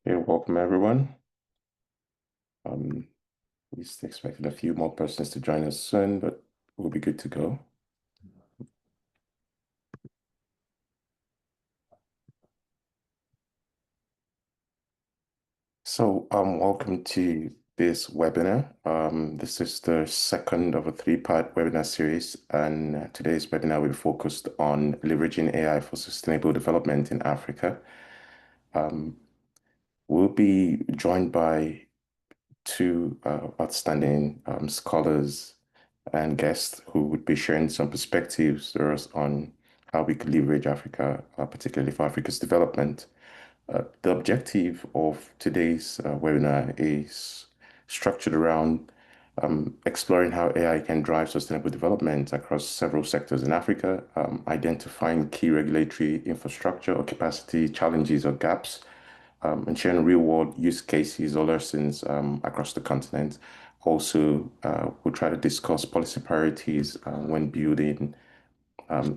Hey, welcome everyone. Um, we're still expecting a few more persons to join us soon, but we'll be good to go. Welcome to this webinar. This is the second of a three-part webinar series, and today's webinar will be focused on leveraging AI for sustainable development in Africa. We'll be joined by two outstanding scholars and guests who would be sharing some perspectives to us on how we could leverage Africa, particularly for Africa's development. The objective of today's webinar is structured around exploring how AI can drive sustainable development across several sectors in Africa, identifying key regulatory infrastructure or capacity challenges or gaps, and sharing real-world use cases or lessons across the continent. Also, we'll try to discuss policy priorities when building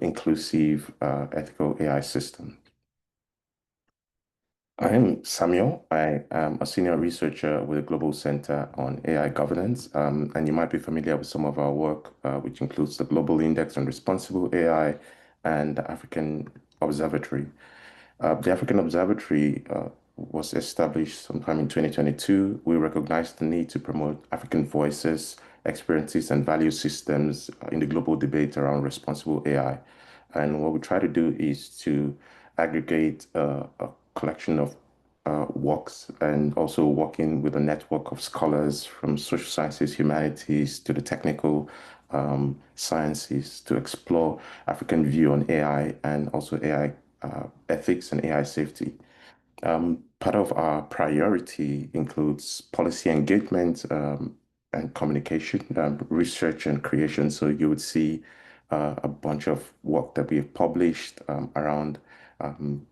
inclusive, ethical AI systems. I am Samuel. I am a senior researcher with the Global Center on AI Governance, and you might be familiar with some of our work, which includes the Global Index on Responsible AI and the African Observatory. The African Observatory was established sometime in 2022. We recognized the need to promote African voices, experiences, and value systems in the global debate around responsible AI. And what we try to do is to aggregate a collection of works and also working with a network of scholars from social sciences, humanities to the technical sciences to explore African view on AI and also AI ethics and AI safety. Part of our priority includes policy engagement and communication, research and creation. So you would see a bunch of work that we have published around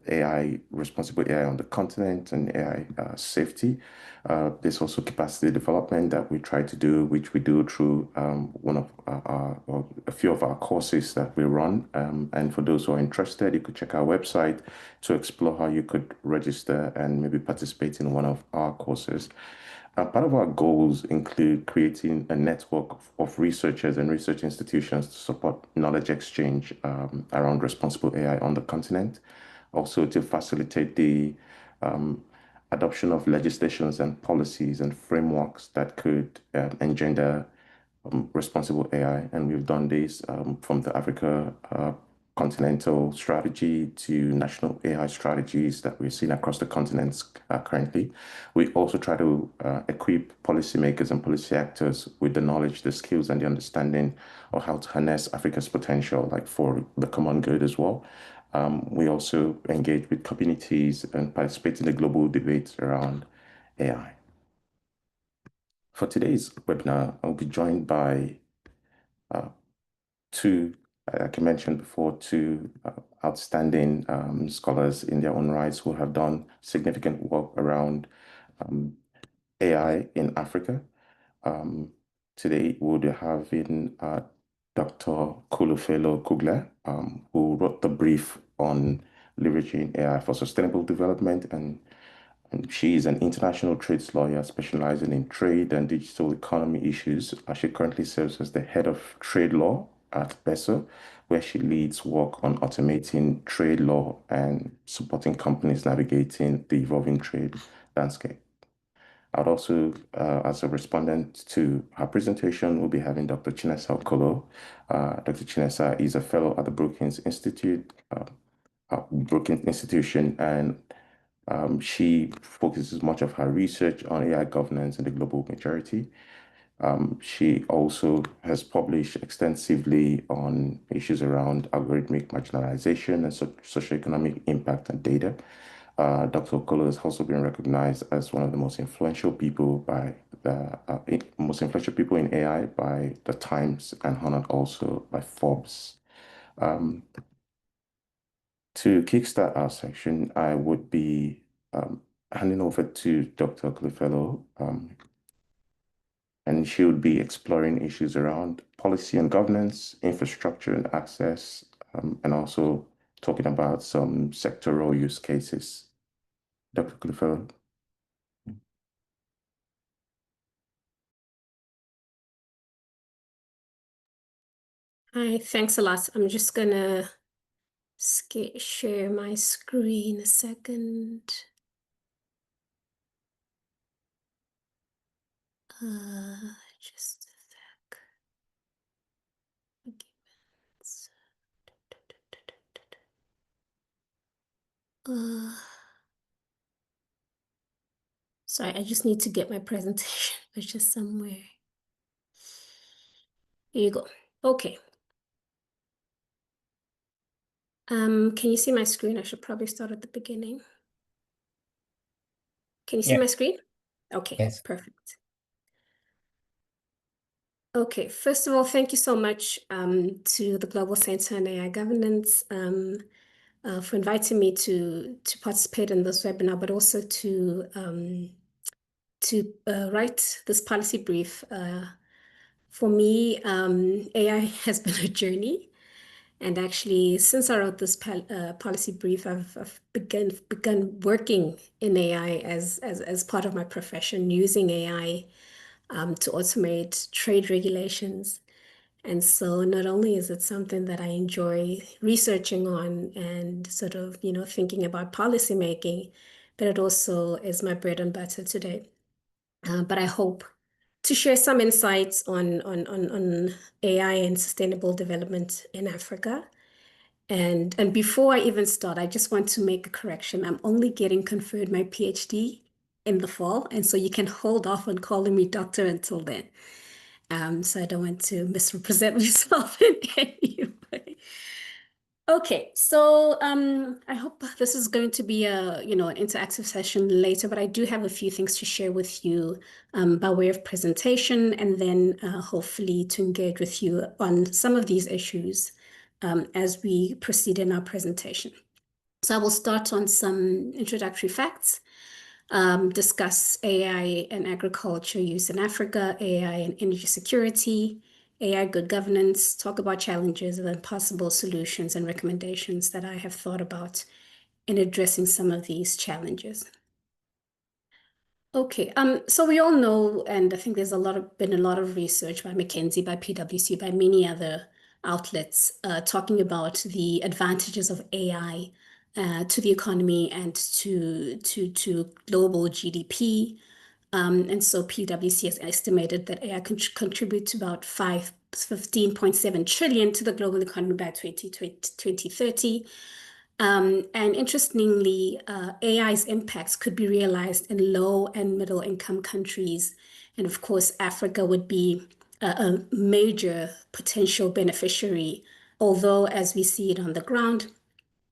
AI, responsible AI on the continent and AI safety. There's also capacity development that we try to do, which we do through one of or a few of our courses that we run. And for those who are interested, you could check our website to explore how you could register and maybe participate in one of our courses. Part of our goals include creating a network of researchers and research institutions to support knowledge exchange around responsible AI on the continent. Also, to facilitate the um, adoption of legislations and policies and frameworks that could engender responsible AI. And we've done this from the Africa continental strategy to national AI strategies that we're seeing across the continents currently. We also try to equip policymakers and policy actors with the knowledge, the skills, and the understanding of how to harness Africa's potential, like for the common good as well. We also engage with communities and participate in the global debates around AI. For today's webinar, I'll be joined by uh, two, like I mentioned before, two outstanding scholars in their own rights who have done significant work around um, AI in Africa. Um, Today, we'll be having Dr. Kulufelo Kugler, who wrote the brief on leveraging AI for sustainable development, and she is an international trades lawyer specializing in trade and digital economy issues. She currently serves as the head of trade law at BESO, where she leads work on automating trade law and supporting companies navigating the evolving trade landscape. I'd also, as a respondent to her presentation, we'll be having Dr. Chinesa Okolo. Dr. Chinesa is a fellow at the Brookings Institute, Brookings Institution, and she focuses much of her research on AI governance in the global majority. She also has published extensively on issues around algorithmic marginalization and socioeconomic impact and data. Dr. Okolo has also been recognized as one of the most influential people by the most influential people in AI by the Times and honored also by Forbes. Um, to kickstart our section, I would be handing over to Dr. Clifellow, and she would be exploring issues around policy and governance, infrastructure and access, and also talking about some sectoral use cases. Dr. Clifellow. Hi, thanks a lot. I'm just gonna share my screen a second. Just a sec. Arguments. Uh, sorry, I just need to get my presentation, which is somewhere. Here you go. Okay. Can you see my screen? I should probably start at the beginning. Can you see Yeah, my screen? Okay, yes. perfect. Okay, first of all, thank you so much to the Global Center on AI Governance for inviting me to participate in this webinar, but also to write this policy brief. For me, AI has been a journey, and actually, since I wrote this policy brief, I've begun working in AI as part of my profession, using AI to automate trade regulations. And so not only is it something that I enjoy researching on and sort of, thinking about policy making, but it also is my bread and butter today. But I hope to share some insights on AI and sustainable development in Africa. And before I even start, I just want to make a correction. I'm only getting conferred my PhD in the fall, and so you can hold off on calling me doctor until then. So I don't want to misrepresent myself in any way. Okay, so I hope this is going to be an interactive session later, but I do have a few things to share with you by way of presentation, and then hopefully to engage with you on some of these issues as we proceed in our presentation. So I will start on some introductory facts, discuss AI and agriculture use in Africa, AI and energy security, AI good governance, talk about challenges and then possible solutions and recommendations that I have thought about in addressing some of these challenges. Okay, so we all know, and I think there's been a lot of research by McKinsey, by PwC, by many other outlets talking about the advantages of AI to the economy and to global GDP. And so PwC has estimated that AI can contribute to about 15.7 trillion to the global economy by 2030. And interestingly, AI's impacts could be realized in low and middle income countries. And of course, Africa would be a major potential beneficiary, although as we see it on the ground,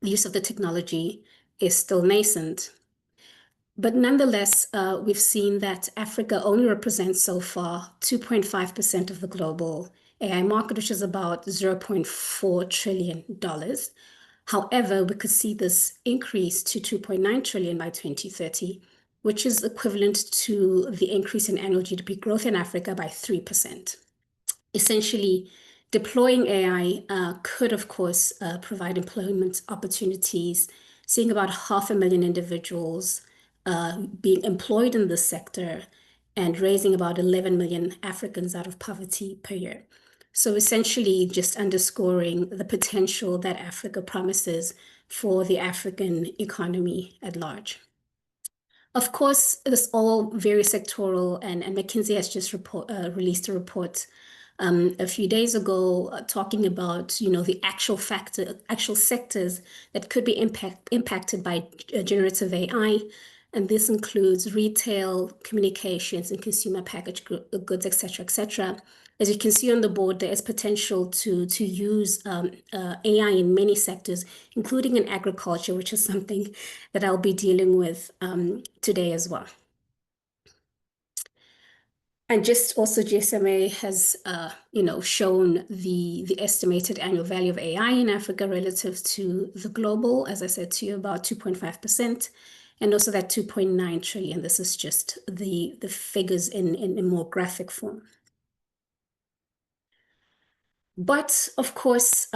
the use of the technology is still nascent. But nonetheless, we've seen that Africa only represents so far 2.5% of the global AI market, which is about $0.4 trillion. However, we could see this increase to 2.9 trillion by 2030, which is equivalent to the increase in annual GDP growth in Africa by 3%. Essentially, deploying AI could, of course, provide employment opportunities, seeing about 500,000 individuals being employed in this sector and raising about 11 million Africans out of poverty per year. So essentially, just underscoring the potential that Africa promises for the African economy at large. Of course, this all very sectoral, and McKinsey has just released a report a few days ago talking about the actual sectors that could be impacted by generative AI, and this includes retail, communications, and consumer packaged goods, etc., etc. As you can see on the board, there is potential to use AI in many sectors, including in agriculture, which is something that I'll be dealing with today as well. And just also GSMA has, shown the estimated annual value of AI in Africa relative to the global, as I said to you, about 2.5%, and also that 2.9 trillion. This is just the figures in more graphic form. But of course,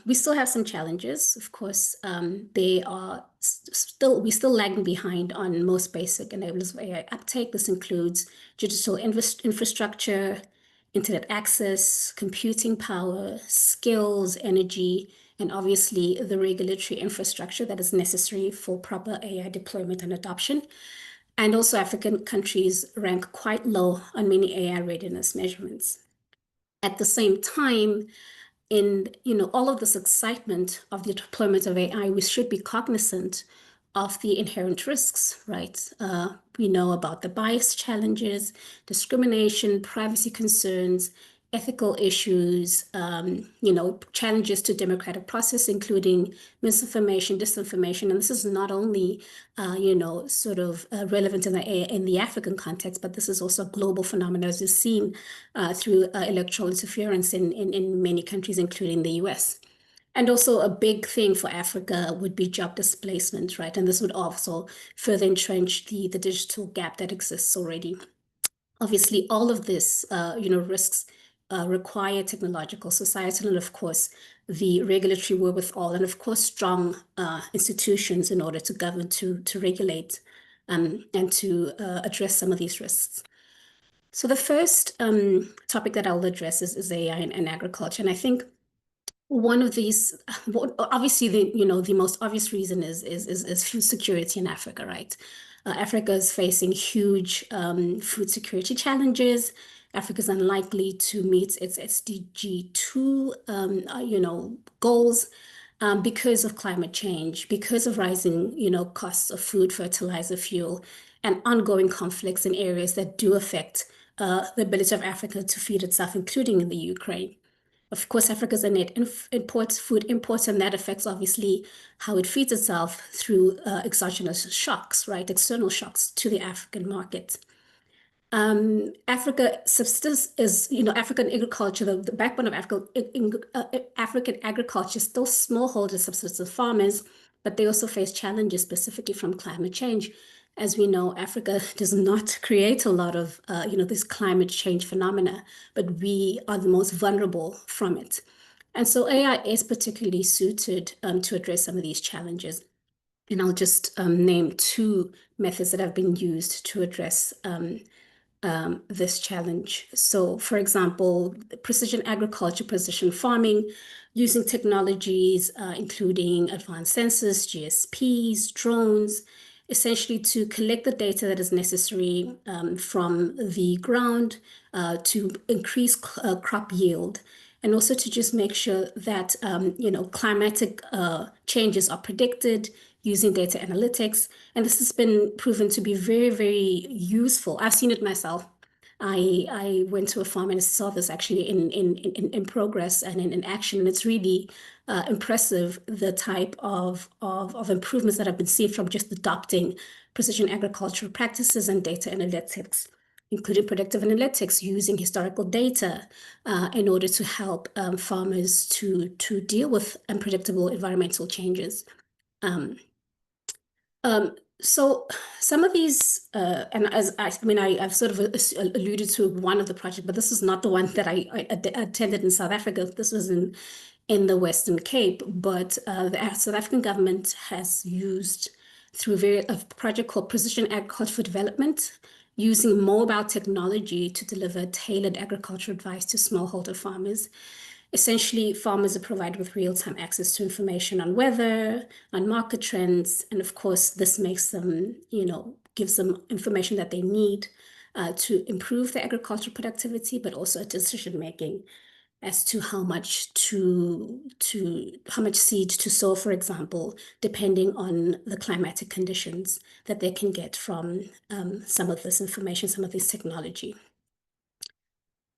we still have some challenges. Of course, we're still lagging behind on most basic enablers of AI uptake. This includes digital infrastructure, internet access, computing power, skills, energy, and obviously the regulatory infrastructure that is necessary for proper AI deployment and adoption. And also African countries rank quite low on many AI readiness measurements. At the same time, in all of this excitement of the deployment of AI, we should be cognizant of the inherent risks, right? We know about the bias challenges, discrimination, privacy concerns, ethical issues, challenges to democratic process, including misinformation, disinformation. And this is not only, sort of relevant in the African context, but this is also a global phenomenon, as we've seen through electoral interference in many countries, including the US. And also a big thing for Africa would be job displacement, right? And this would also further entrench the digital gap that exists already. Obviously, all of this, risks require technological, societal, and of course, the regulatory wherewithal, and of course, strong institutions in order to govern, to regulate, and to address some of these risks. So the first topic that I'll address is AI and agriculture. And I think one of these, obviously, the most obvious reason is food security in Africa, right? Africa is facing huge food security challenges. Africa is unlikely to meet its SDG 2, goals because of climate change, because of rising, costs of food, fertilizer, fuel, and ongoing conflicts in areas that do affect the ability of Africa to feed itself, including in the Ukraine. Of course, Africa is a net food importer, and that affects obviously how it feeds itself through exogenous shocks, right? External shocks to the African market. Africa subsistence is, African agriculture, the backbone of African agriculture is still smallholder subsistence farmers, but they also face challenges specifically from climate change. As we know, Africa does not create a lot of, this climate change phenomena, but we are the most vulnerable from it. And so AI is particularly suited to address some of these challenges. And I'll just name two methods that have been used to address this challenge. So, for example, precision agriculture, precision farming, using technologies including advanced sensors, GSPs, drones, essentially to collect the data that is necessary from the ground to increase crop yield, and also to just make sure that climatic changes are predicted using data analytics. And this has been proven to be very, very useful. I've seen it myself. I went to a farm and saw this actually in progress and in action. And it's really impressive the type of improvements that have been seen from just adopting precision agricultural practices and data analytics, including predictive analytics, using historical data in order to help farmers to deal with unpredictable environmental changes. So some of these, and I've sort of alluded to one of the projects, but this is not the one that I attended in South Africa. This was in the Western Cape, but the South African government has used through a project called Precision Agriculture for Development, using mobile technology to deliver tailored agricultural advice to smallholder farmers. Essentially, farmers are provided with real-time access to information on weather, on market trends, and of course, this makes them, gives them information that they need to improve their agricultural productivity, but also decision-making as to how much how much seed to sow, for example, depending on the climatic conditions that they can get from some of this information, some of this technology.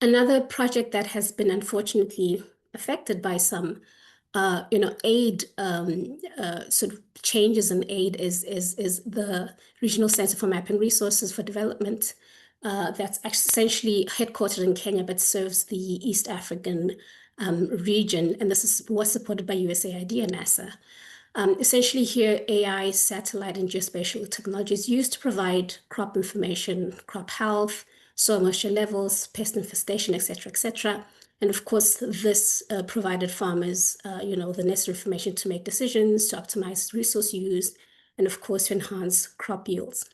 Another project that has been unfortunately affected by some, aid sort of changes in aid is the Regional Center for Mapping Resources for Development. That's essentially headquartered in Kenya, but serves the East African region, and this was supported by USAID and NASA. Essentially here, AI, satellite, and geospatial technology is used to provide crop information, crop health, soil moisture levels, pest infestation, et cetera, And of course, this provided farmers, the necessary information to make decisions, to optimize resource use, and of course, to enhance crop yields.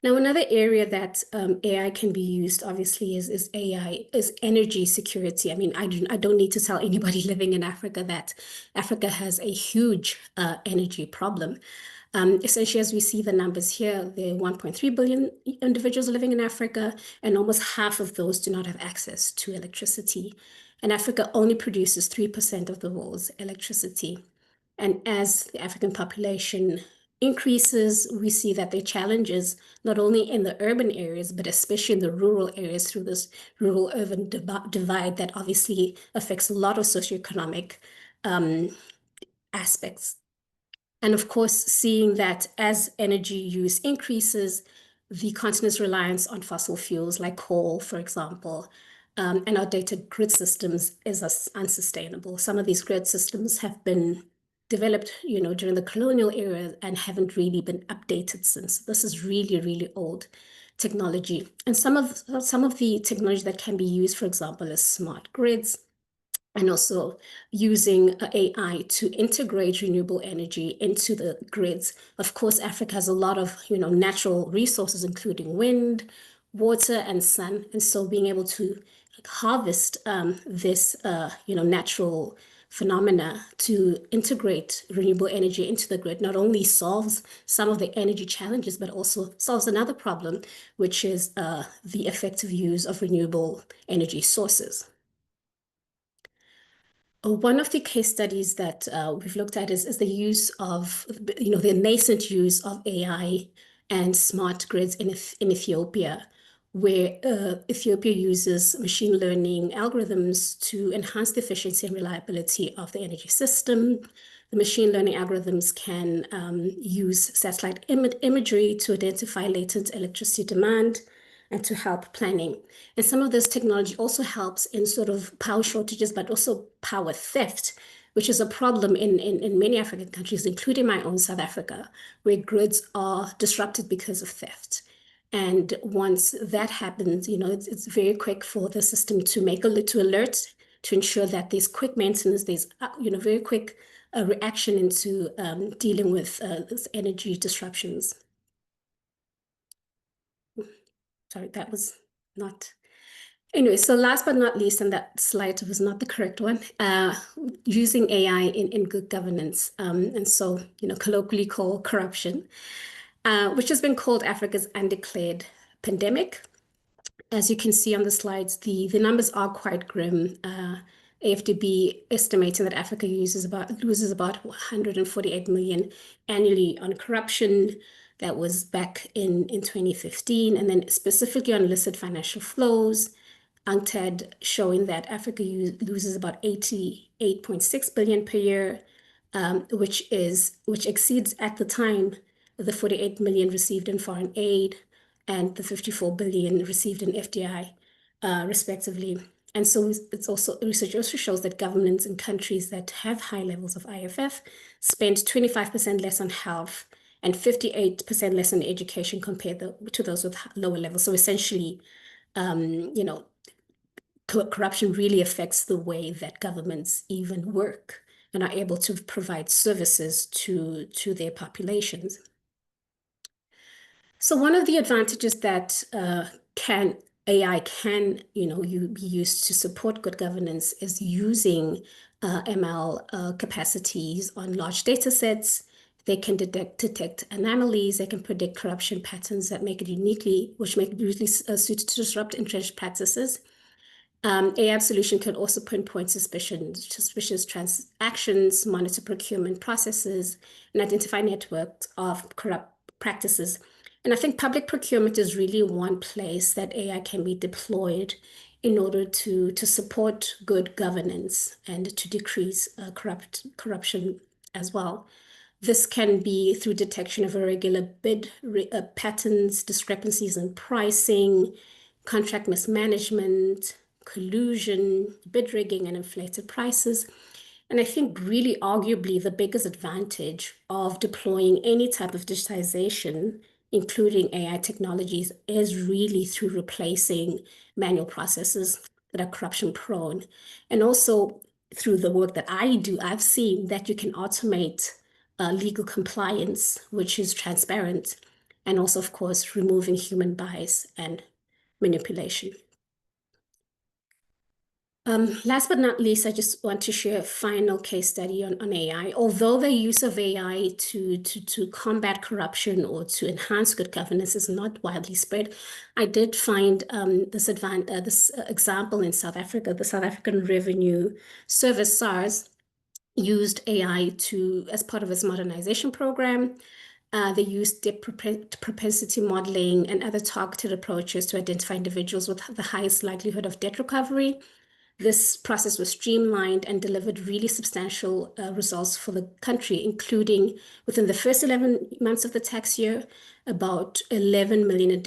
Now, another area that AI can be used, obviously, is AI is energy security. I mean, I don't need to tell anybody living in Africa that Africa has a huge energy problem. Essentially, as we see the numbers here, there are 1.3 billion individuals living in Africa, and almost half of those do not have access to electricity. And Africa only produces 3% of the world's electricity. And as the African population increases, we see that there are challenges not only in the urban areas, but especially in the rural areas through this rural urban divide that obviously affects a lot of socioeconomic um, aspects. And of course, seeing that as energy use increases, the continent's reliance on fossil fuels like coal, for example, and outdated grid systems is unsustainable. Some of these grid systems have been developed, during the colonial era and haven't really been updated since. This is really, really old technology. And some of the technology that can be used, for example, is smart grids and also using AI to integrate renewable energy into the grids. Of course, Africa has a lot of, natural resources, including wind, water, and sun. And so being able to harvest this, natural phenomena to integrate renewable energy into the grid not only solves some of the energy challenges, but also solves another problem, which is the effective use of renewable energy sources. One of the case studies that we've looked at is the use of, the nascent use of AI and smart grids in Ethiopia, where Ethiopia uses machine learning algorithms to enhance the efficiency and reliability of the energy system. The machine learning algorithms can use satellite imagery to identify latent electricity demand and to help planning. And some of this technology also helps in sort of power shortages, but also power theft, which is a problem in many African countries, including my own South Africa, where grids are disrupted because of theft. And once that happens, it's very quick for the system to to alert, to ensure that there's quick maintenance, there's, very quick reaction into dealing with this energy disruptions. Sorry, that was not. Anyway, so last but not least, and that slide was not the correct one, using AI in good governance. And so, colloquially called corruption, which has been called Africa's undeclared pandemic. As you can see on the slides, the numbers are quite grim. AFDB estimating that Africa loses about 148 million annually on corruption. That was back in 2015. And then specifically on illicit financial flows, UNCTAD showing that Africa loses about 88.6 billion per year, which exceeds at the time the 48 million received in foreign aid and the 54 billion received in FDI, respectively. And so research also shows that governments in countries that have high levels of IFF spend 25% less on health and 58% less on education compared to those with lower levels. So essentially, corruption really affects the way that governments even work and are able to provide services to their populations. So one of the advantages that AI can be used to support good governance is using ML capacities on large data sets. They can detect anomalies. They can predict corruption patterns that make it which make it uniquely suited to disrupt entrenched practices. AI solution can also pinpoint suspicious transactions, monitor procurement processes, and identify networks of corrupt practices. And I think public procurement is really one place that AI can be deployed in order to support good governance and to decrease corruption as well. This can be through detection of irregular bid patterns, discrepancies in pricing, contract mismanagement, collusion, bid rigging, and inflated prices. And I think really arguably the biggest advantage of deploying any type of digitization, including AI technologies, is really through replacing manual processes that are corruption prone. And also through the work that I do, I've seen that you can automate legal compliance, which is transparent, and also, of course, removing human bias and manipulation. Last but not least, I just want to share a final case study on AI. Although the use of AI to combat corruption or to enhance good governance is not widely spread, I did find this example in South Africa. The South African Revenue Service, SARS, used AI as part of its modernization program. They used debt propensity modeling and other targeted approaches to identify individuals with the highest likelihood of debt recovery. This process was streamlined and delivered really substantial results for the country, including within the first 11 months of the tax year, about 11 million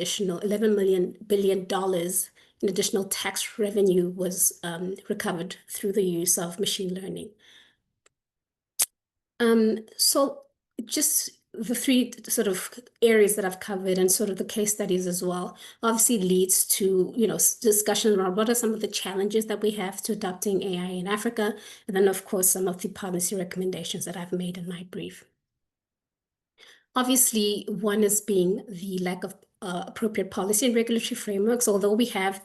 billion dollars in additional tax revenue was recovered through the use of machine learning. So just the three sort of areas that I've covered and sort of the case studies as well, obviously leads to, discussion around what are some of the challenges that we have to adopting AI in Africa, and then of course some of the policy recommendations that I've made in my brief. Obviously, one is being the lack of appropriate policy and regulatory frameworks, although we have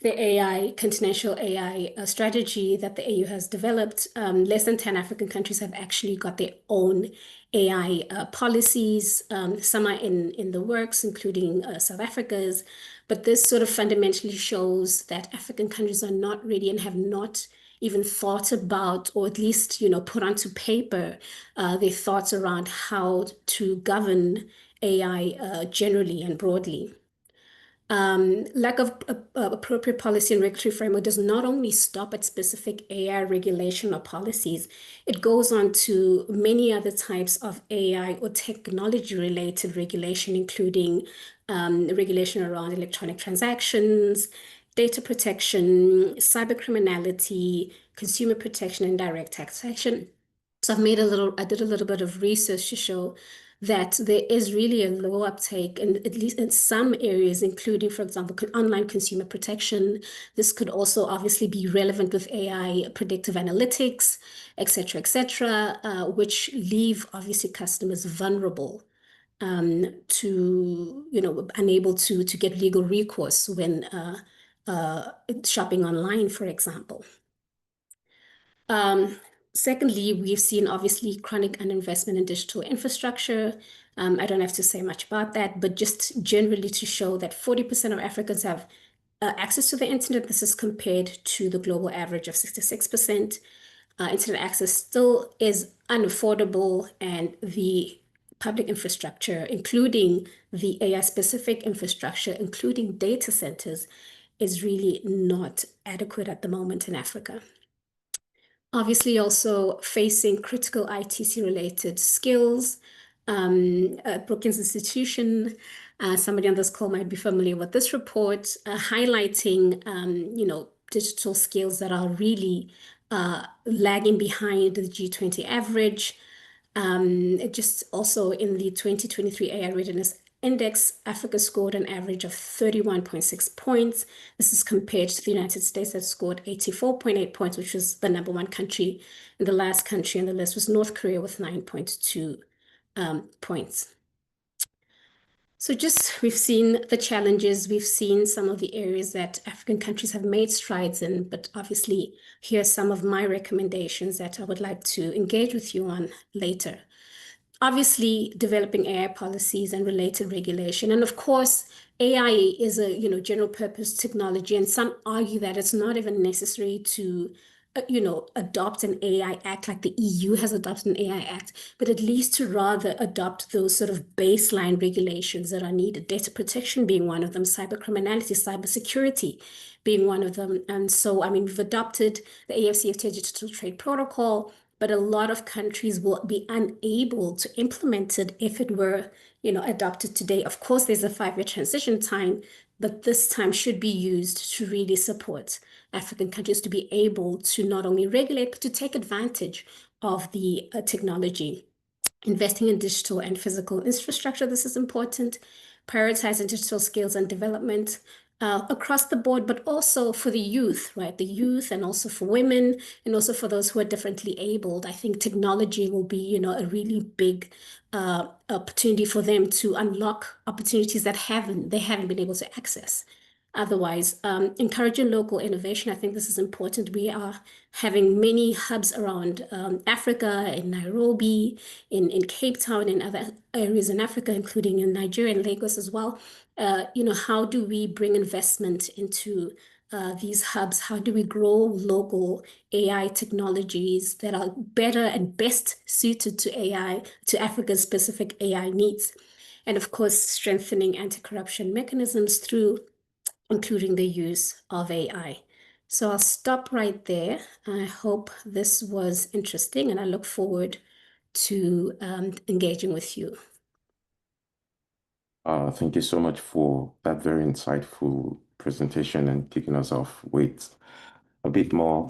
the continental AI strategy that the AU has developed. Less than 10 African countries have actually got their own AI policies. Some are in the works, including South Africa's. But this sort of fundamentally shows that African countries are not ready and have not even thought about, or at least, put onto paper their thoughts around how to govern AI generally and broadly. Lack of appropriate policy and regulatory framework does not only stop at specific AI regulation or policies, it goes on to many other types of AI or technology-related regulation, including regulation around electronic transactions, data protection, cybercriminality, consumer protection, and direct taxation. So I did a little bit of research to show that there is really a low uptake, and at least in some areas, including, for example, online consumer protection. This could also obviously be relevant with AI, predictive analytics, et cetera, which leave obviously customers vulnerable to, unable to get legal recourse when shopping online, for example. Secondly, we've seen obviously chronic underinvestment in digital infrastructure. I don't have to say much about that, but just generally to show that 40% of Africans have access to the internet. This is compared to the global average of 66%. Internet access still is unaffordable, and the public infrastructure, including the AI-specific infrastructure, including data centers, is really not adequate at the moment in Africa. Obviously, also facing critical ITC-related skills. Brookings Institution, somebody on this call might be familiar with this report, highlighting, digital skills that are really lagging behind the G20 average. Just also in the 2023 AI Readiness Index, Africa scored an average of 31.6 points. This is compared to the United States that scored 84.8 points, which was the #1 country. And the last country on the list was North Korea with 9.2 points. So we've seen the challenges, we've seen some of the areas that African countries have made strides in, but obviously here are some of my recommendations that I would like to engage with you on later. Obviously, developing AI policies and related regulation. And of course, AI is a general purpose technology, and some argue that it's not even necessary to adopt an AI Act like the EU has adopted an AI Act, but at least to rather adopt those sort of baseline regulations that are needed, data protection being one of them, cybercriminality, cybersecurity being one of them. And so, we've adopted the AFCFTA Digital Trade Protocol, but a lot of countries will be unable to implement it if it were, adopted today. Of course, there's a 5-year transition time, but this time should be used to really support African countries to be able to not only regulate, but to take advantage of the technology. Investing in digital and physical infrastructure, this is important. Prioritizing digital skills and development. across the board, but also for the youth, right? The youth and also for women and also for those who are differently abled. I think technology will be, a really big opportunity for them to unlock opportunities that they haven't been able to access. Otherwise, encouraging local innovation, I think this is important. We are having many hubs around Africa, in Nairobi, in Cape Town, and other areas in Africa, including in Nigeria and Lagos as well. How do we bring investment into these hubs? How do we grow local AI technologies that are better and best suited to AI, to Africa's specific AI needs? And of course, strengthening anti-corruption mechanisms through including the use of AI. So I'll stop right there. I hope this was interesting, and I look forward to engaging with you. Thank you so much for that very insightful presentation and kicking us off with a bit more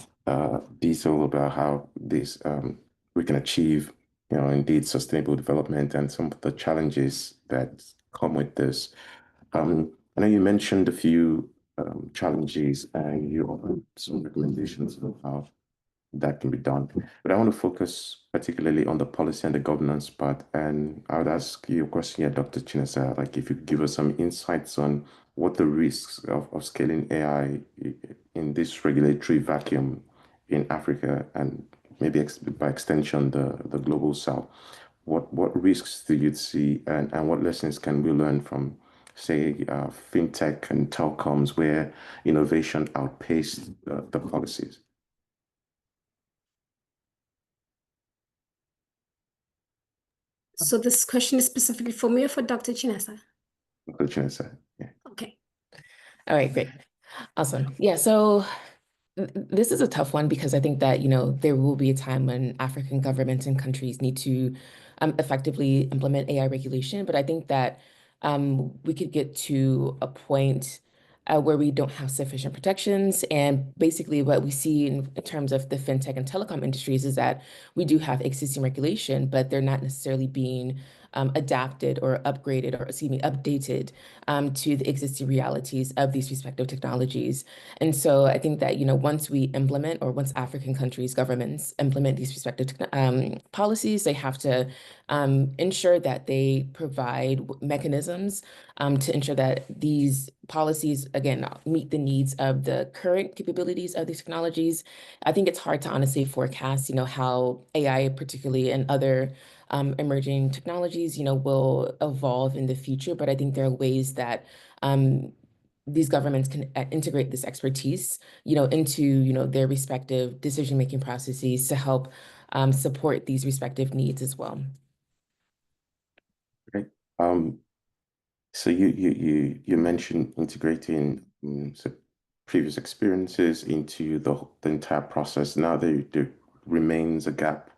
detail about how this we can achieve, indeed sustainable development and some of the challenges that come with this. I know you mentioned a few challenges and you offered some recommendations of how that can be done. But I want to focus particularly on the policy and the governance part. And I would ask you a question here, Dr. Chinesa, like if you could give us some insights on what the risks of scaling AI in this regulatory vacuum in Africa and maybe by extension the global south. What risks do you see and what lessons can we learn from, say, fintech and telecoms where innovation outpaced the policies? So this question is specifically for me or for Dr. Chinesa? Dr. Chinesa, yeah. Okay. All right, great. Awesome. Yeah, so this is a tough one because I think that, there will be a time when African governments and countries need to effectively implement AI regulation. But I think that we could get to a point where we don't have sufficient protections. And basically what we see in terms of the fintech and telecom industries is that we do have existing regulation, but they're not necessarily being adapted or upgraded or, excuse me, updated to the existing realities of these respective technologies. And so I think that, once we implement or once African countries, governments implement these respective policies, they have to ensure that they provide mechanisms to ensure that these policies, again, meet the needs of the current capabilities of these technologies. I think it's hard to honestly forecast, how AI particularly and other emerging technologies, will evolve in the future. But I think there are ways that these governments can integrate this expertise, into, their respective decision-making processes to help support these respective needs as well. Okay. So you mentioned integrating previous experiences into the entire process. Now there remains a gap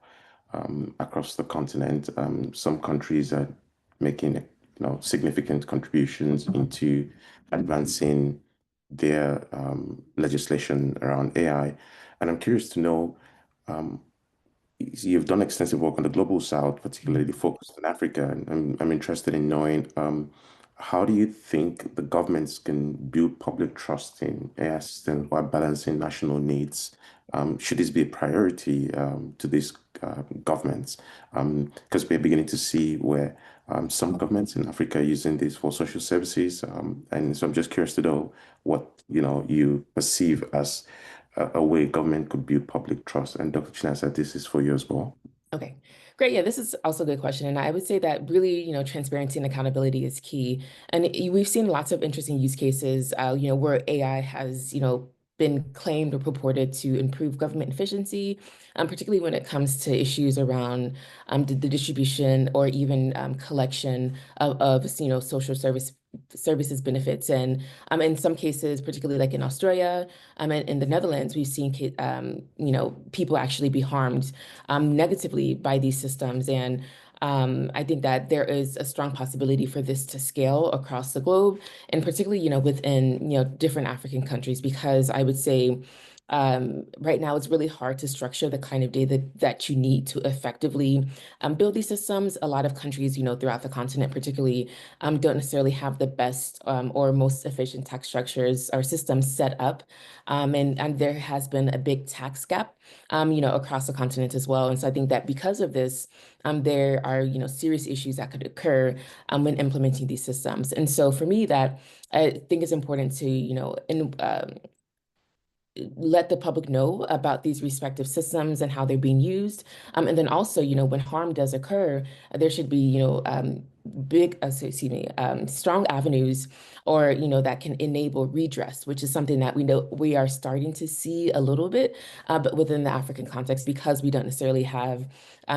across the continent. Some countries are making significant contributions into advancing their legislation around AI, and I'm curious to know. Um, You've done extensive work on the global south, particularly focused on Africa, and I'm interested in knowing how do you think the governments can build public trust in AI systems while balancing national needs? Should this be a priority to these governments? Because we're beginning to see where some governments in Africa are using this for social services, and so I'm just curious to know what you perceive as a way government could build public trust. And Dr. Chinasa, this is for you as well. Okay, great. Yeah, this is also a good question. And I would say that really, transparency and accountability is key. And we've seen lots of interesting use cases, where AI has, been claimed or purported to improve government efficiency, particularly when it comes to issues around the distribution or even collection of social services benefits. And in some cases, particularly like in Australia, and in the Netherlands, we've seen people actually be harmed negatively by these systems. And I think that there is a strong possibility for this to scale across the globe, and particularly, within, different African countries, because I would say right now, it's really hard to structure the kind of data that you need to effectively build these systems. A lot of countries, throughout the continent, particularly, don't necessarily have the best or most efficient tax structures or systems set up. And there has been a big tax gap, across the continent as well. And so I think that because of this, there are, serious issues that could occur when implementing these systems. And so for me, that I think it's important to, let the public know about these respective systems and how they're being used. And then also, when harm does occur, there should be, strong avenues or, that can enable redress, which is something that we know we are starting to see a little bit, but within the African context, because we don't necessarily have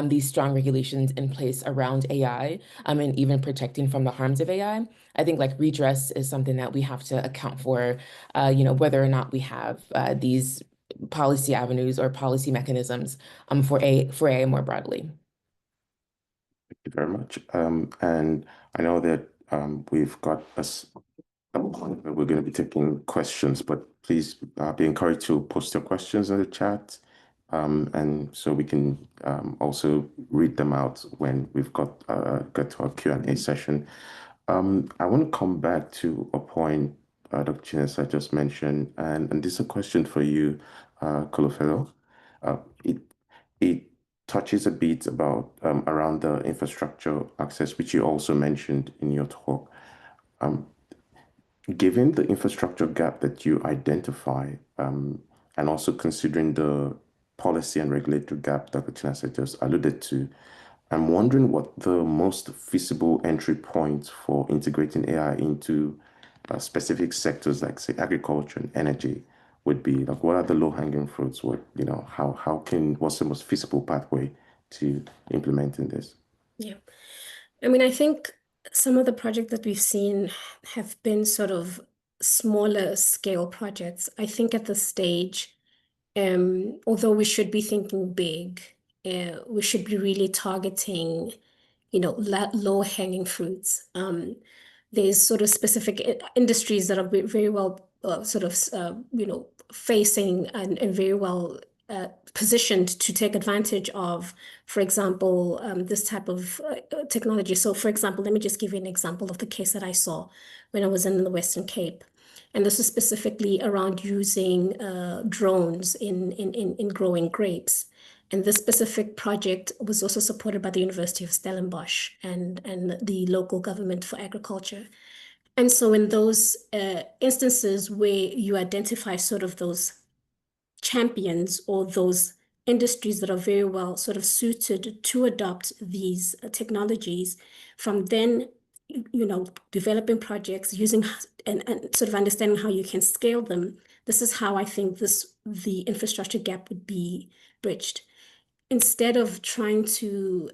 these strong regulations in place around AI, and even protecting from the harms of AI. I think like redress is something that we have to account for, whether or not we have these policy avenues or policy mechanisms for AI more broadly. Thank you very much. And I know that we've got a point where we're going to be taking questions, but please be encouraged to post your questions in the chat. And so we can also read them out when we've got to our Q&A session. I want to come back to a point Dr. Chinesa just mentioned, and this is a question for you, Kolofelo. Uh, it it touches a bit about around the infrastructure access, which you also mentioned in your talk. Um, Given the infrastructure gap that you identify, and also considering the policy and regulatory gap Dr. Chinasa just alluded to, I'm wondering what the most feasible entry point for integrating AI into specific sectors like, say, agriculture and energy would be. Like, what are the low-hanging fruits? What's the most feasible pathway to implementing this? Yeah. I mean, I think some of the projects that we've seen have been sort of smaller scale projects. I think at this stage, although we should be thinking big, we should be really targeting, low hanging fruits. There's sort of specific industries that are very well sort of, facing and very well positioned to take advantage of, for example, this type of technology. So, for example, let me just give you an example of the case that I saw when I was in the Western Cape. And this is specifically around using drones in growing grapes. And this specific project was also supported by the University of Stellenbosch and the local government for agriculture. And so in those instances where you identify sort of those champions or those industries that are very well sort of suited to adopt these technologies, from then developing projects using and sort of understanding how you can scale them. This is how I think the infrastructure gap would be bridged. Instead of trying to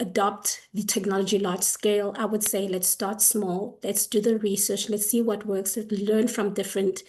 adopt the technology large scale, I would say let's start small. Let's do the research. Let's see what works. Let's learn from different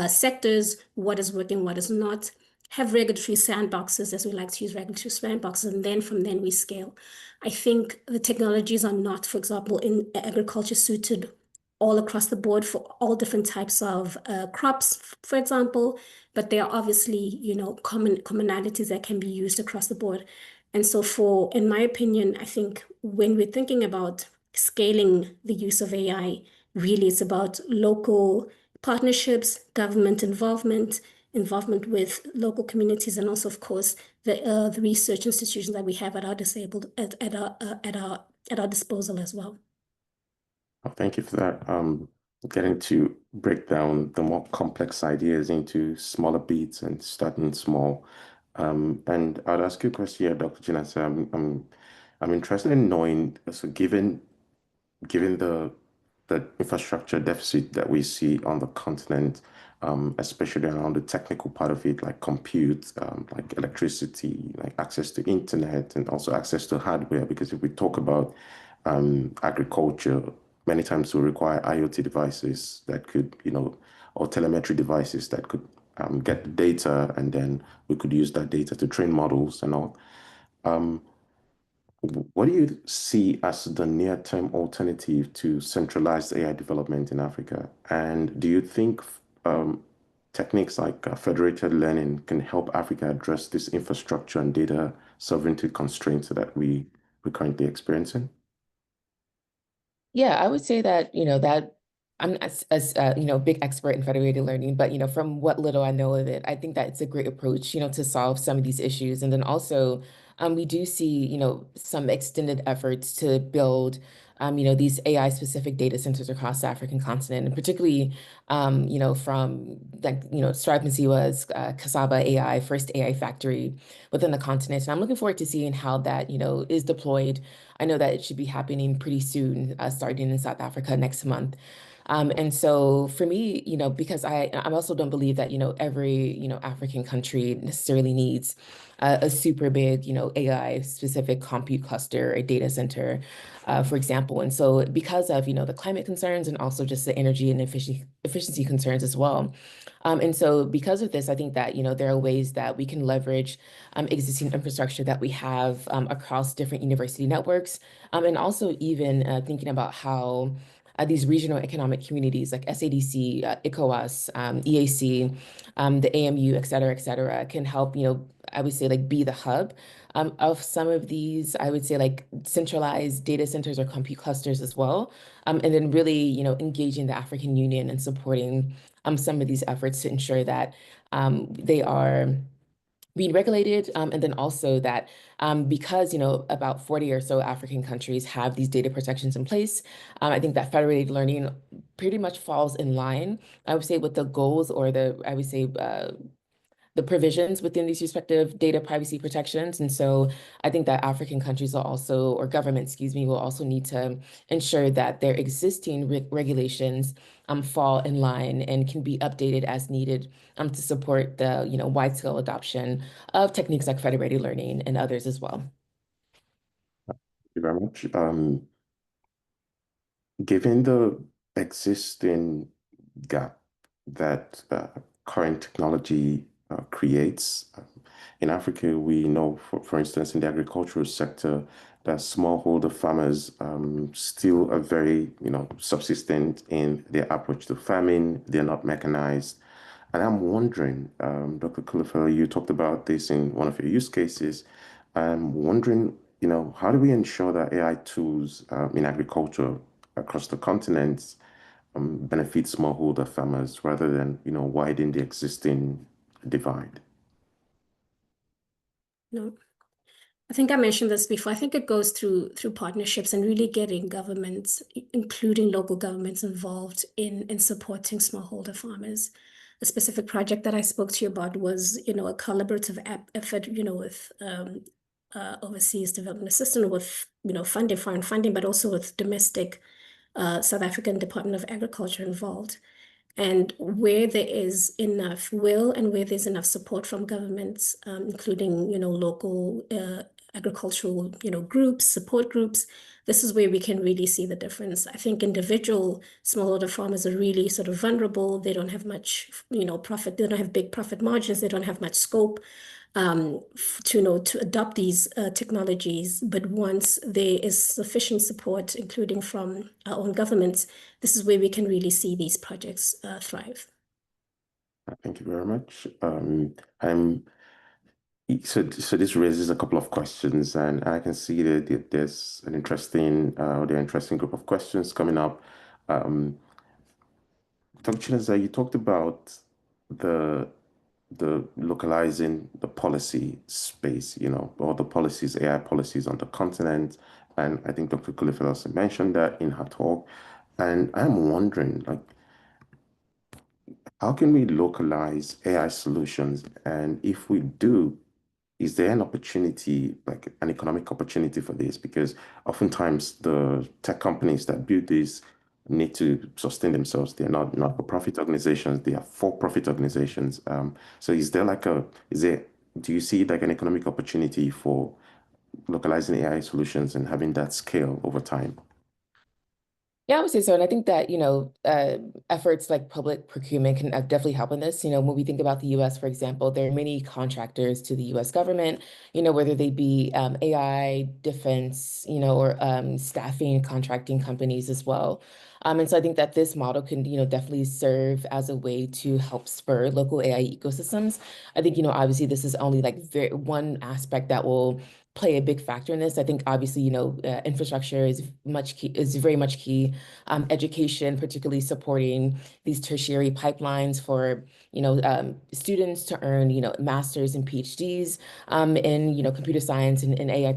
sectors, what is working, what is not. Have regulatory sandboxes, as we like to use regulatory sandboxes, and then from then we scale. I think the technologies are not, for example, in agriculture suited all across the board for all different types of crops, for example, but there are obviously, commonalities that can be used across the board. And so in my opinion, I think when we're thinking about scaling the use of AI, really it's about local partnerships, government involvement with local communities, and also, of course, the research institutions that we have at our disposal as well. Oh, thank you for that. Getting to break down the more complex ideas into smaller beats and starting small. And I'd ask you a question here, Dr. Chinasa. I'm interested in knowing, so given the infrastructure deficit that we see on the continent, especially around the technical part of it, like compute, like electricity, like access to internet, and also access to hardware. Because if we talk about agriculture, many times we require IoT devices that could, or telemetry devices that could get the data, and then we could use that data to train models and all. What do you see as the near-term alternative to centralized AI development in Africa? And do you think techniques like federated learning can help Africa address this infrastructure and data sovereignty constraints that we're currently experiencing? Yeah, I would say that, that I'm not big expert in federated learning, but, from what little I know of it, I think that it's a great approach, to solve some of these issues. And then also, we do see, some extended efforts to build, these AI specific data centers across the African continent, and particularly, from like, Stripe and Siwa's Cassava AI, first AI factory within the continent. And I'm looking forward to seeing how that, is deployed. I know that it should be happening pretty soon, starting in South Africa next month. And so for me, because I also don't believe that, every, African country necessarily needs a super big, AI specific compute cluster or data center, for example. And so because of, the climate concerns and also just the energy and efficiency concerns as well. And so because of this, I think that, there are ways that we can leverage existing infrastructure that we have across different university networks, and also even thinking about how these regional economic communities like SADC, ECOWAS, EAC, the AMU, et cetera, can help, I would say like be the hub of some of these, I would say like centralized data centers or compute clusters as well. And then really, engaging the African Union and supporting some of these efforts to ensure that they are being regulated, and then also that because about 40 or so African countries have these data protections in place, I think that federated learning pretty much falls in line, I would say, with the goals or the provisions within these respective data privacy protections. And so I think that African countries will also, or governments, excuse me, will also need to ensure that their existing regulations fall in line and can be updated as needed to support the wide scale adoption of techniques like federated learning and others as well. Thank you very much. Given the existing gap that current technology creates, in Africa, we know, for instance, in the agricultural sector, that smallholder farmers still are very, subsistent in their approach to farming. They're not mechanized. And I'm wondering, Dr. Kulafel, you talked about this in one of your use cases. I'm wondering, how do we ensure that AI tools in agriculture across the continent benefit smallholder farmers rather than, widen the existing divide? No, I think I mentioned this before. I think it goes through partnerships and really getting governments, including local governments, involved in supporting smallholder farmers. A specific project that I spoke to you about was, a collaborative effort, with overseas development assistance, with, funding, foreign funding, but also with domestic South African Department of Agriculture involved. And where there is enough will and where there's enough support from governments, including, local agricultural, groups, support groups, this is where we can really see the difference. I think individual smallholder farmers are really sort of vulnerable. They don't have much, profit. They don't have big profit margins. They don't have much scope to adopt these technologies. But once there is sufficient support, including from our own governments, this is where we can really see these projects thrive. Thank you very much. I'm so this raises a couple of questions, and I can see that there's an interesting group of questions coming up. Um, Dr. Chinasa, you talked about the the localizing the policy space, all the policies, AI policies on the continent. And I think Dr. Kulifel also mentioned that in her talk. And I'm wondering, like, how can we localize AI solutions? And if we do, is there an opportunity, like an economic opportunity for this? Because oftentimes the tech companies that build this need to sustain themselves. They're not for profit organizations, they are for profit organizations. So do you see like an economic opportunity for localizing AI solutions and having that scale over time? Yeah, I would say so. And I think that, efforts like public procurement can definitely help in this. When we think about the US, for example, there are many contractors to the US government, whether they be AI, defense, or staffing, contracting companies as well. And so I think that this model can, definitely serve as a way to help spur local AI ecosystems. I think, obviously this is only like one aspect that will play a big factor in this. I think obviously, infrastructure is very much key. Education, particularly supporting these tertiary pipelines for, students to earn, masters and PhDs in, computer science and AI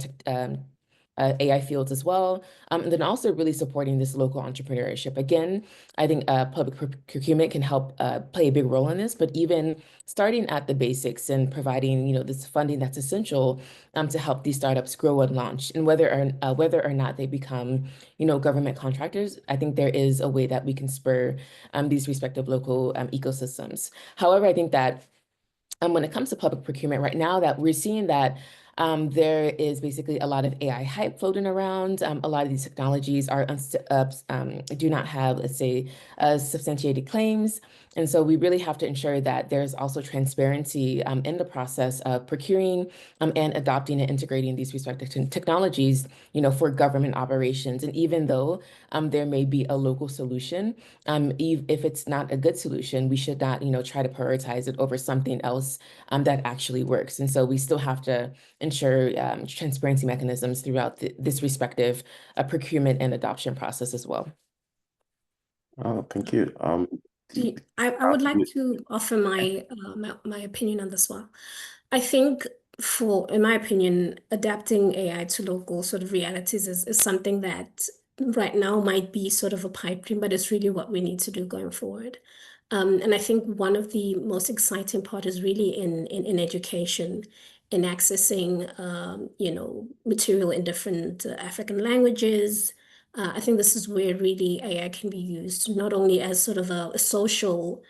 AI fields as well. And then also really supporting this local entrepreneurship. Again, I think public procurement can help play a big role in this, but even starting at the basics and providing, this funding that's essential to help these startups grow and launch. And whether or not they become, government contractors, I think there is a way that we can spur these respective local ecosystems. However, I think that when it comes to public procurement right now, that we're seeing that there is basically a lot of AI hype floating around. A lot of these technologies do not have, let's say, substantiated claims. And so we really have to ensure that there's also transparency in the process of procuring and adopting and integrating these respective technologies, for government operations. And even though there may be a local solution, if it's not a good solution, we should not, try to prioritize it over something else that actually works. And so we still have to ensure transparency mechanisms throughout this respective procurement and adoption process as well. Oh, thank you. I would like to offer my opinion on this one. I think in my opinion, adapting AI to local sort of realities is something that right now might be sort of a pipe dream, but it's really what we need to do going forward. And I think one of the most exciting part is really in education, in accessing material in different African languages. I think this is where really AI can be used not only as sort of a social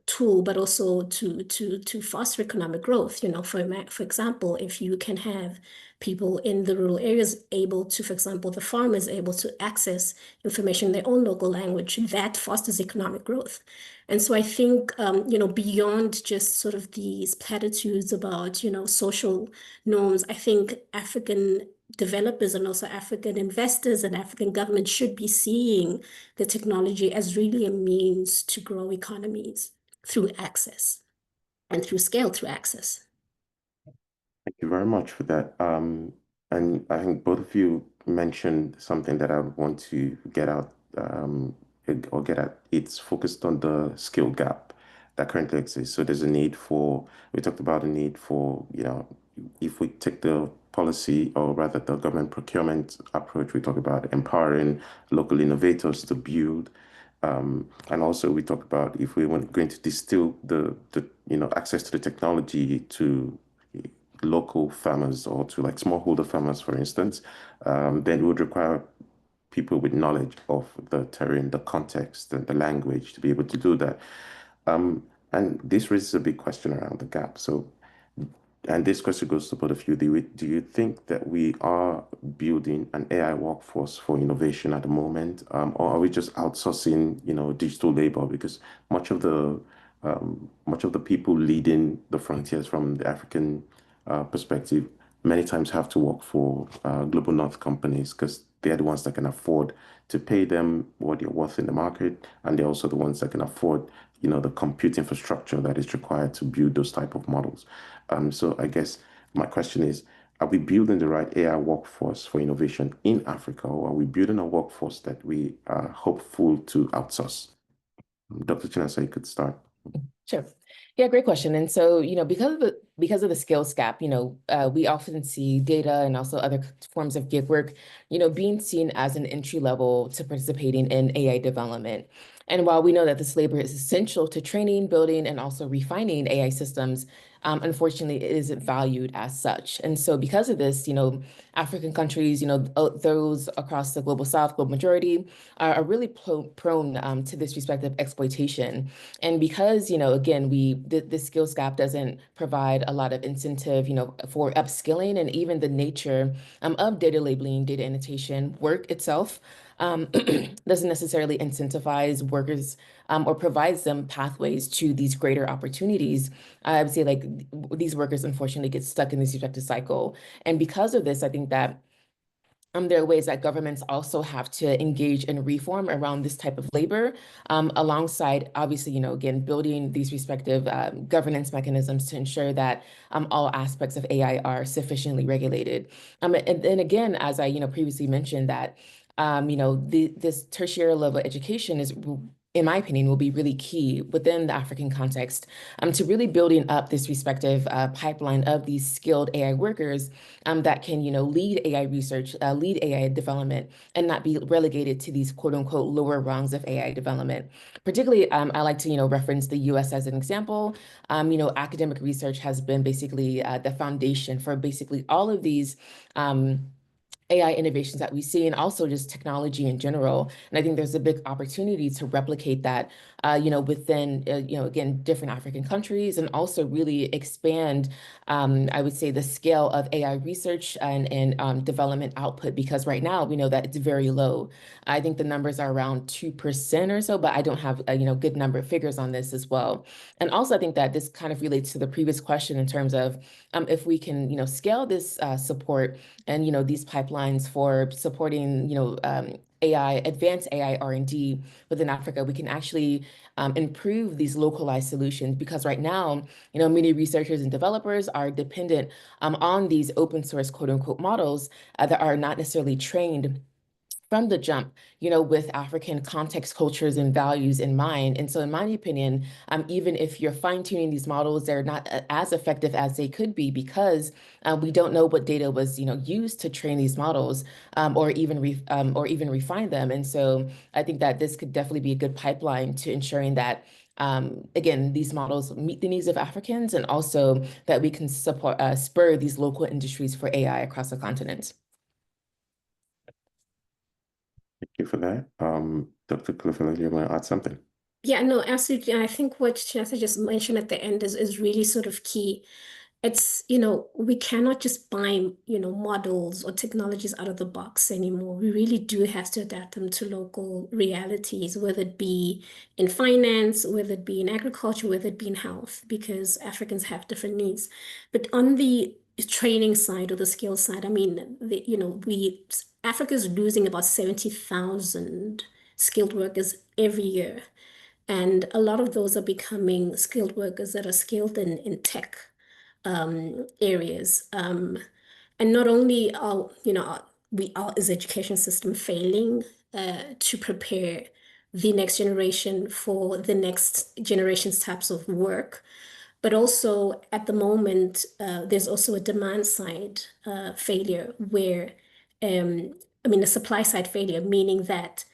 tool, but also to foster economic growth. For example, if you can have people in the rural areas able to, for example, the farmers able to access information in their own local language, that fosters economic growth. And so I think, beyond just sort of these platitudes about, social norms, I think African developers and also African investors and African governments should be seeing the technology as really a means to grow economies through access and through scale through access. Thank you very much for that. And I think both of you mentioned something that I want to get out, or get at. It's focused on the skill gap that currently exists. So there's a need for, we talked about the need for, if we take the policy or rather the government procurement approach, we talk about empowering local innovators to build. And also we talk about if we were going to distill the access to the technology to local farmers or to like smallholder farmers, for instance, then it would require people with knowledge of the terrain, the context, and the language to be able to do that. And this raises a big question around the gap. So, and this question goes to both of you. Do you think that we are building an AI workforce for innovation at the moment, or are we just outsourcing, digital labor? Because much of the people leading the frontiers from the African perspective many times have to work for global north companies because they're the ones that can afford to pay them what they're worth in the market, and they're also the ones that can afford, the compute infrastructure that is required to build those type of models. So I guess my question is, are we building the right AI workforce for innovation in Africa, or are we building a workforce that we are hopeful to outsource? Dr. Chinasa, you could start. Sure. Yeah, great question. And so, because of the skills gap, we often see data and also other forms of gig work, being seen as an entry level to participating in AI development. And while we know that this labor is essential to training, building, and also refining AI systems, unfortunately, it isn't valued as such. And so because of this, African countries, those across the global South, global majority, are really prone to this respective exploitation. And because, again, the skills gap doesn't provide a lot of incentive, for upskilling, and even the nature of data labeling, data annotation work itself doesn't necessarily incentivize workers or provides them pathways to these greater opportunities. I would say like these workers unfortunately get stuck in this respective cycle. And because of this, I think that There are ways that governments also have to engage in reform around this type of labor, alongside obviously, again, building these respective governance mechanisms to ensure that all aspects of AI are sufficiently regulated. And then again, as I, previously mentioned that, this tertiary level education is, in my opinion, will be really key within the African context, to really building up this respective pipeline of these skilled AI workers that can, lead AI research, lead AI development, and not be relegated to these quote unquote lower rungs of AI development. Particularly, I like to, reference the US as an example. Academic research has been basically the foundation for basically all of these AI innovations that we see, and also just technology in general. And I think there's a big opportunity to replicate that, within, again, different African countries, and also really expand, I would say, the scale of AI research and development output, because right now we know that it's very low. I think the numbers are around 2% or so, but I don't have, good number of figures on this as well. And also, I think that this kind of relates to the previous question in terms of if we can, scale this support and these pipelines for supporting AI, advanced AI R&D within Africa, we can actually improve these localized solutions, because right now, many researchers and developers are dependent on these open source quote unquote models that are not necessarily trained from the jump, with African context, cultures, and values in mind. And so in my opinion, even if you're fine-tuning these models, they're not as effective as they could be, because we don't know what data was, used to train these models, or even refine them. And so I think that this could definitely be a good pipeline to ensuring that again, these models meet the needs of Africans, and also that we can support spur these local industries for AI across the continent. Thank you for that. Dr. Clifford, you want to add something? Yeah, no, absolutely. And I think what Chinasa just mentioned at the end is really sort of key. It's, we cannot just buy, models or technologies out of the box anymore. We really do have to adapt them to local realities, whether it be in finance, whether it be in agriculture, whether it be in health, because Africans have different needs. But on the training side or the skill side, I mean, Africa is losing about 70,000 skilled workers every year. And a lot of those are becoming skilled workers that are skilled in tech areas. And not only is education system failing to prepare the next generation for the next generation's types of work, but also at the moment, there's also a demand side failure where, I mean, a supply side failure, meaning that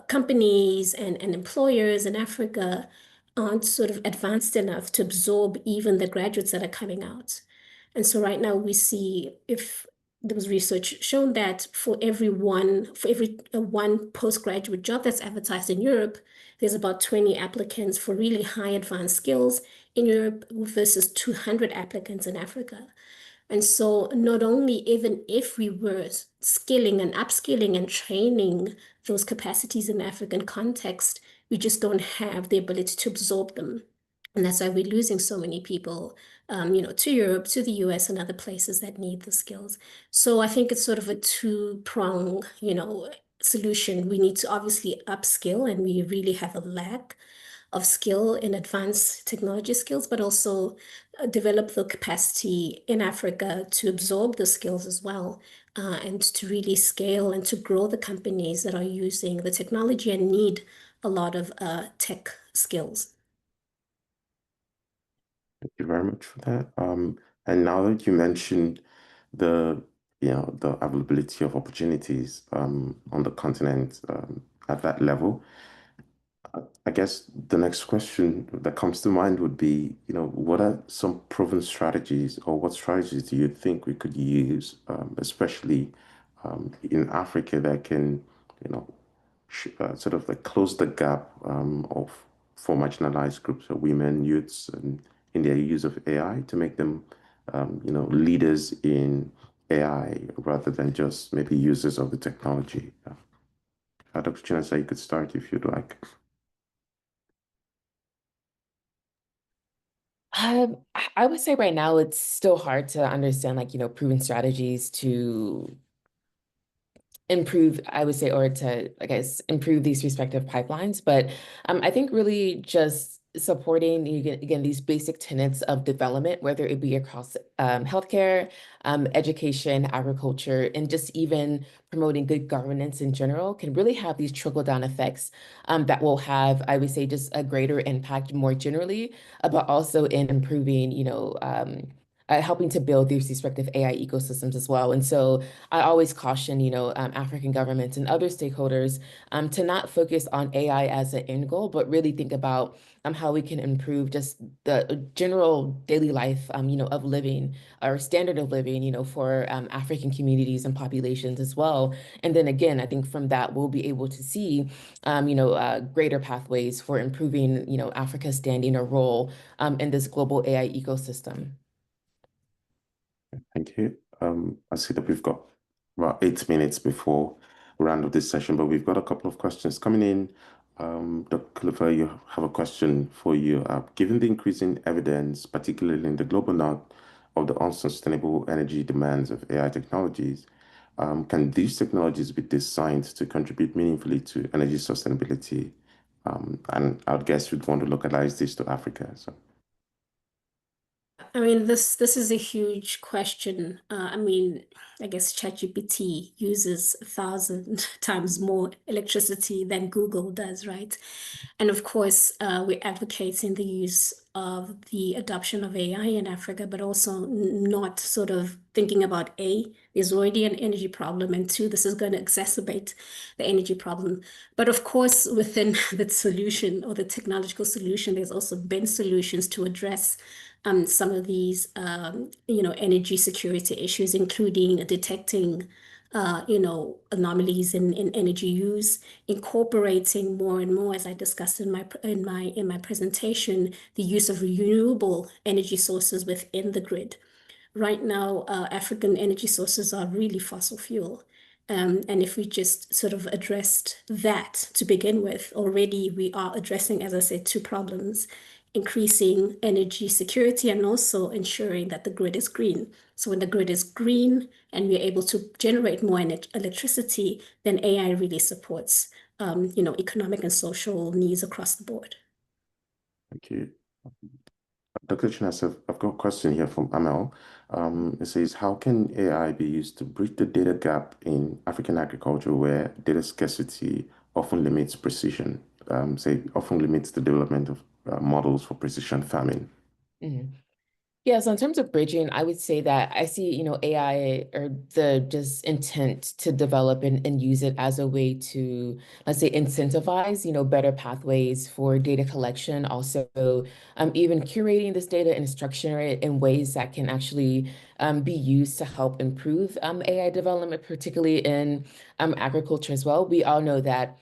companies and employers in Africa aren't sort of advanced enough to absorb even the graduates that are coming out. And so right now we see, if there was research shown that for every one postgraduate job that's advertised in Europe, there's about 20 applicants for really high advanced skills in Europe versus 200 applicants in Africa. And so not only even if we were skilling and upskilling and training those capacities in the African context, we just don't have the ability to absorb them. And that's why we're losing so many people, to Europe, to the US, and other places that need the skills. So I think it's sort of a two-prong, solution. We need to obviously upskill, and we really have a lack of skill in advanced technology skills, but also develop the capacity in Africa to absorb the skills as well, and to really scale and to grow the companies that are using the technology and need a lot of tech skills. Thank you very much for that. And now that you mentioned the, the availability of opportunities on the continent at that level, I guess the next question that comes to mind would be, what are some proven strategies, or what strategies do you think we could use, especially in Africa, that can, you know, sort of like close the gap of for marginalized groups of women, youths, and in their use of AI to make them, leaders in AI rather than just maybe users of the technology. Dr. Chinasa, you could start if you'd like. I would say right now it's still hard to understand, like, proven strategies to improve, I would say, or to, I guess, improve these respective pipelines. But I think really just supporting, again, these basic tenets of development, whether it be across healthcare, education, agriculture, and just even promoting good governance in general can really have these trickle-down effects that will have, I would say, just a greater impact more generally, but also in improving, helping to build these respective AI ecosystems as well. And so I always caution, African governments and other stakeholders to not focus on AI as an end goal, but really think about how we can improve just the general daily life, of living or standard of living, for African communities and populations as well. And then again, I think from that, we'll be able to see, greater pathways for improving, Africa's standing or role in this global AI ecosystem. Thank you. I see that we've got about 8 minutes before we round up this session, but we've got a couple of questions coming in. Dr. Khalifa, you have a question for you. Given the increasing evidence, particularly in the global north, of the unsustainable energy demands of AI technologies, can these technologies be designed to contribute meaningfully to energy sustainability? And I would guess you'd want to localize this to Africa. So. I mean, this is a huge question. I mean, I guess ChatGPT uses 1,000 times more electricity than Google does, right? And of course, we're advocating the use of the adoption of AI in Africa, but also not sort of thinking about there's already an energy problem, and two, this is going to exacerbate the energy problem. But of course, within the solution or the technological solution, there's also been solutions to address some of these, energy security issues, including detecting, anomalies in energy use, incorporating more and more, as I discussed in my presentation, the use of renewable energy sources within the grid. Right now, African energy sources are really fossil fuel. And if we just sort of addressed that to begin with, already we are addressing, as I said, two problems: increasing energy security and also ensuring that the grid is green. So when the grid is green and we're able to generate more electricity, then AI really supports, economic and social needs across the board. Thank you. Dr. Chinas, I've got a question here from Amel. It says, how can AI be used to bridge the data gap in African agriculture where data scarcity often limits precision, often limits the development of models for precision farming? Mhm. Yeah, so in terms of bridging, I would say that I see, AI or the just intent to develop and use it as a way to, let's say, incentivize, better pathways for data collection. Also, even curating this data and structuring it in ways that can actually be used to help improve AI development, particularly in agriculture as well. We all know that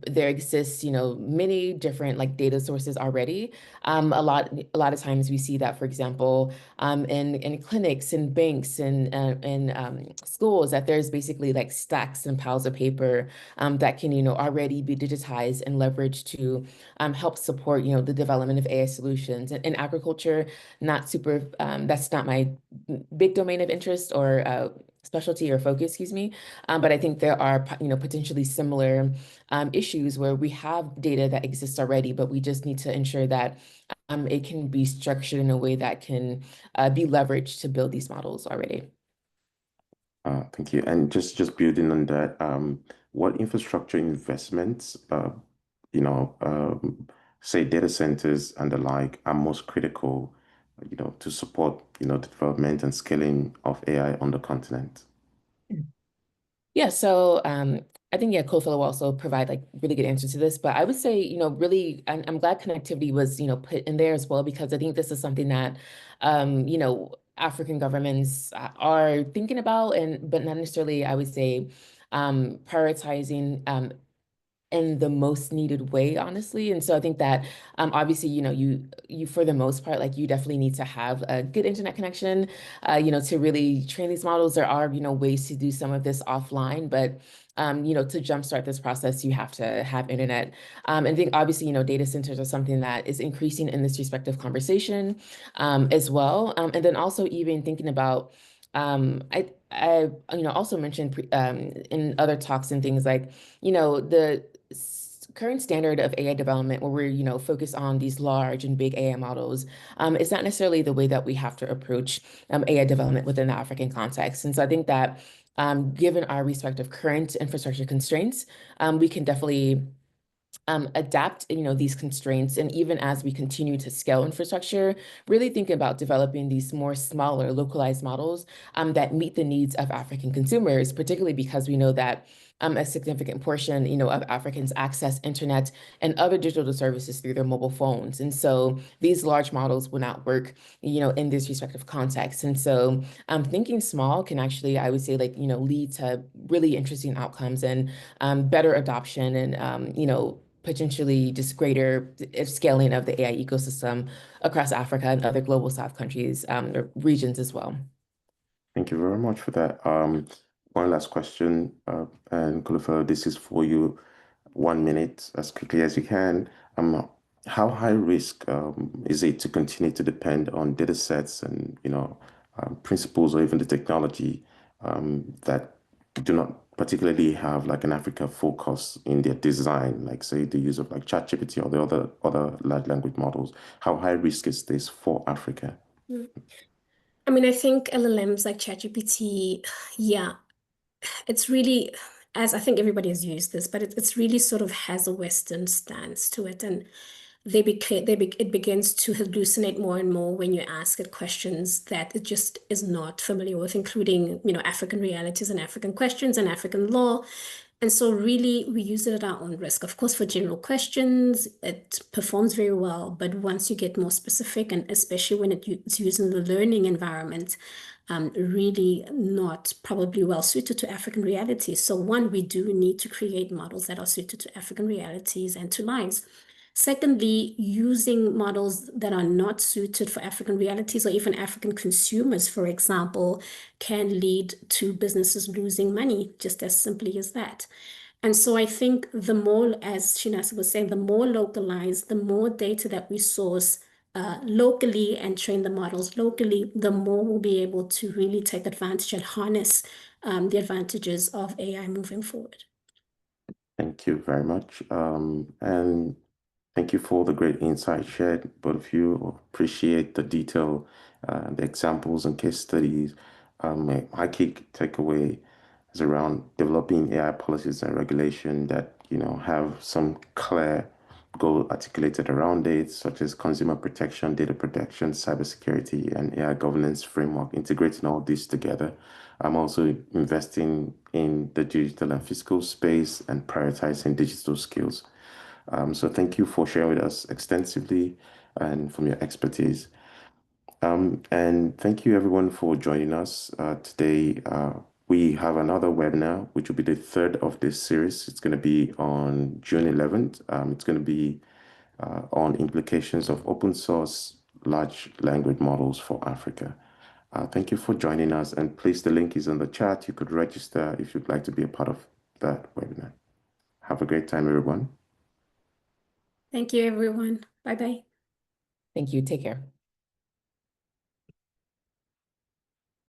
there exists, many different like data sources already. A lot of times we see that, for example, in clinics and banks and in schools, that there's basically like stacks and piles of paper that can, already be digitized and leveraged to help support, the development of AI solutions. And in agriculture, not super, that's not my big domain of interest or specialty or focus, excuse me. But I think there are, potentially similar issues where we have data that exists already, but we just need to ensure that it can be structured in a way that can be leveraged to build these models already. Thank you. And just building on that, what infrastructure investments, say data centers and the like, are most critical, to support, the development and scaling of AI on the continent? Yeah, so I think, yeah, Kofi will also provide like really good answers to this, but I would say, really, I'm glad connectivity was, put in there as well, because I think this is something that, African governments are thinking about, but not necessarily, I would say, prioritizing in the most needed way, honestly. And so I think that obviously, you for the most part, like you definitely need to have a good internet connection, to really train these models. There are, ways to do some of this offline, but to jumpstart this process, you have to have internet. And I think obviously, data centers are something that is increasing in this respective conversation as well. And then also even thinking about I also mentioned in other talks and things like, the current standard of AI development where we're, focused on these large and big AI models, is not necessarily the way that we have to approach AI development within the African context. And so I think that given our respective current infrastructure constraints, we can definitely adapt, these constraints. And even as we continue to scale infrastructure, really think about developing these more smaller, localized models that meet the needs of African consumers, particularly because we know that a significant portion, of Africans access internet and other digital services through their mobile phones. And so these large models will not work, in this respective context. And so thinking small can actually, I would say, lead to really interesting outcomes and better adoption and, potentially just greater scaling of the AI ecosystem across Africa and other global South countries, or regions as well. Thank you very much for that. One last question, and Kulufa, this is for you. 1 minute, as quickly as you can. How high risk is it to continue to depend on data sets and principles or even the technology that do not particularly have like an Africa focus in their design, like say the use of like ChatGPT or the other large language models? How high risk is this for Africa? Mm. I mean, I think LLMs like ChatGPT, yeah, it's really, as I think everybody has used this, but it's really sort of has a Western stance to it. And it begins to hallucinate more and more when you ask it questions that it just is not familiar with, including, African realities and African questions and African law. And so really we use it at our own risk. Of course, for general questions, it performs very well. But once you get more specific, and especially when it's used in the learning environment, really not probably well suited to African realities. So one, we do need to create models that are suited to African realities and to lives. Secondly, using models that are not suited for African realities or even African consumers, for example, can lead to businesses losing money, just as simply as that. And so I think the more, as Shinasa was saying, the more localized, the more data that we source locally and train the models locally, the more we'll be able to really take advantage and harness the advantages of AI moving forward. Thank you very much. And thank you for the great insight shared, both of you. Appreciate the detail, the examples and case studies. My key takeaway is around developing AI policies and regulation that, have some clear goal articulated around it, such as consumer protection, data protection, cybersecurity, and AI governance framework, integrating all this together. I'm also investing in the digital and physical space and prioritizing digital skills. So thank you for sharing with us extensively and from your expertise. And thank you everyone for joining us today. We have another webinar, which will be the third of this series. It's going to be on June 11th. It's going to be on implications of open source large language models for Africa. Thank you for joining us, and please, the link is in the chat. You could register if you'd like to be a part of that webinar. Have a great time, everyone. Thank you, everyone. Bye-bye. Thank you. Take care.